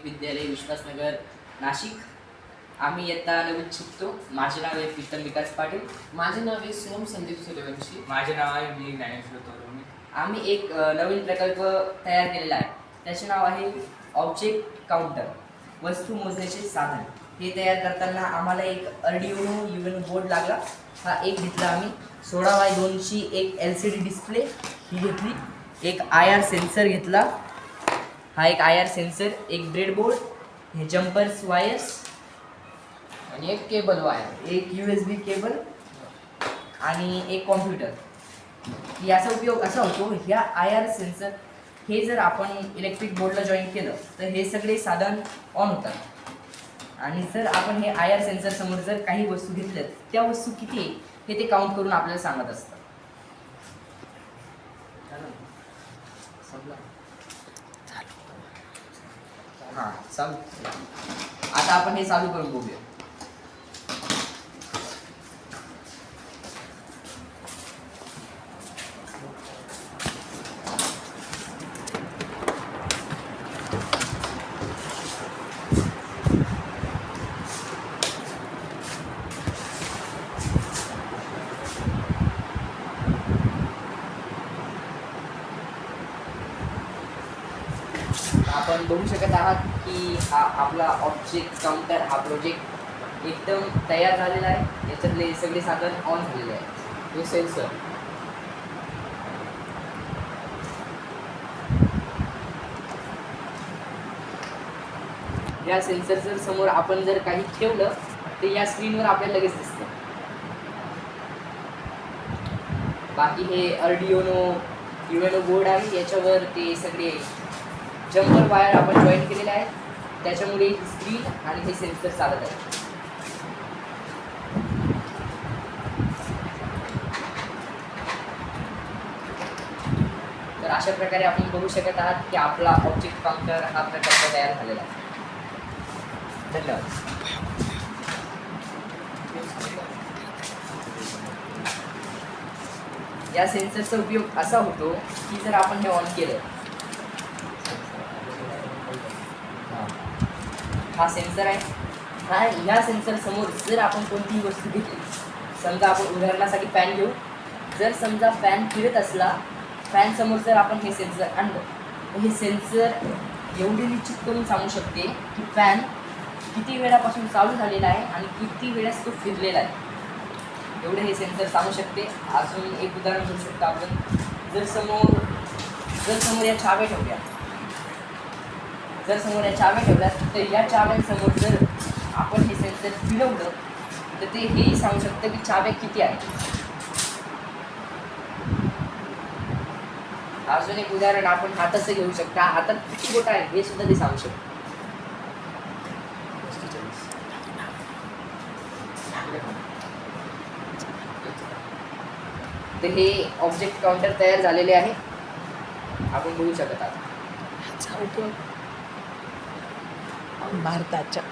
विद्यालय विश्वासनगर नाशिक। आम्ही इयत्ता 9वीत शिकतो। माझे नाव आहे प्रीतम विकास पाटील। माझे नाव आहे सोम संदीप सूर्यवंशी। माझे नाव आहे मी ज्ञानेश्वर तोरवणे। आम्ही एक नवीन प्रकल्प तयार केलेला आहे, त्याचे नाव आहे ऑब्जेक्ट काउंटर, वस्तू मोजण्याचे साधन। हे तयार करताना आम्हाला एक अर्डिनो युएनओ बोर्ड लागला। हा एक घेतला आम्ही। 16x2 ची एक LCD डिस्प्ले ही घेतली, एक IR सेन्सर घेतला, हा एक IR सेन्सर, एक ब्रेडबोर्ड, हे जम्पर्स वायर्स आणि एक केबल वायर, एक USB केबल आणि एक कॉम्प्युटर। याचा उपयोग असा होतो, ह्या IR सेन्सर हे जर आपण इलेक्ट्रिक बोर्डला जॉईन केलं तर हे सगळे साधन ऑन होतात। आणि जर आपण हे IR सेन्सर समोर जर काही वस्तू घेतल्यात, त्या वस्तू किती आहे हे ते काउंट करून आपल्याला सांगत असतं। हां चालू। आता आपण हे चालू करून बघूया। आपण बघू शकत आहात की हा आपला ऑब्जेक्ट काउंटर, हा प्रोजेक्ट एकदम तयार झालेला आहे। याच्यातले सगळे साधन ऑन झालेले आहेत। हे सेन्सर, या सेन्सर जर समोर आपण जर काही ठेवलं तर या स्क्रीनवर आपल्याला लगेच दिसतं। बाकी हे अर्डिनो युएनओ बोर्ड आहे, याच्यावर ते सगळे जम्पर वायर आपण जॉईन केलेले आहेत, त्याच्यामुळे ही स्क्रीन आणि हे सेन्सर चालत आहे। तर अशा प्रकारे आपण बघू शकत आहात की आपला ऑब्जेक्ट काउंटर हा प्रकल्प तयार झालेला आहे। धन्यवाद। या सेन्सरचा उपयोग असा होतो की जर आपण हे ऑन केलं, हा सेन्सर आहे, ह्या सेन्सर समोर जर आपण कोणतीही वस्तू घेतली, समजा आपण उदाहरणासाठी फॅन घेऊ, जर समजा फॅन फिरत असला, फॅन समोर जर आपण हे सेन्सर आणलं तर हे सेन्सर एवढे निश्चित करून सांगू शकते की फॅन किती वेळापासून चालू झालेला आहे आणि किती वेळास तो फिरलेला आहे, एवढे हे सेन्सर सांगू शकते। अजून एक उदाहरण घेऊ शकतो आपण, जर समोर या चाव्या ठेवल्या, तर या चाव्यांसमोर जर आपण हे सेन्सर फिरवलं तर ते हेही सांगू शकतं की चाव्या किती आहेत। अजून एक उदाहरण आपण हाताचं घेऊ शकता, हातात किती बोटं आहे हे सुद्धा ते सांगू शकतं। तर हे ऑब्जेक्ट काउंटर तयार झालेले आहे, आपण बघू शकत आहात। भारताच्या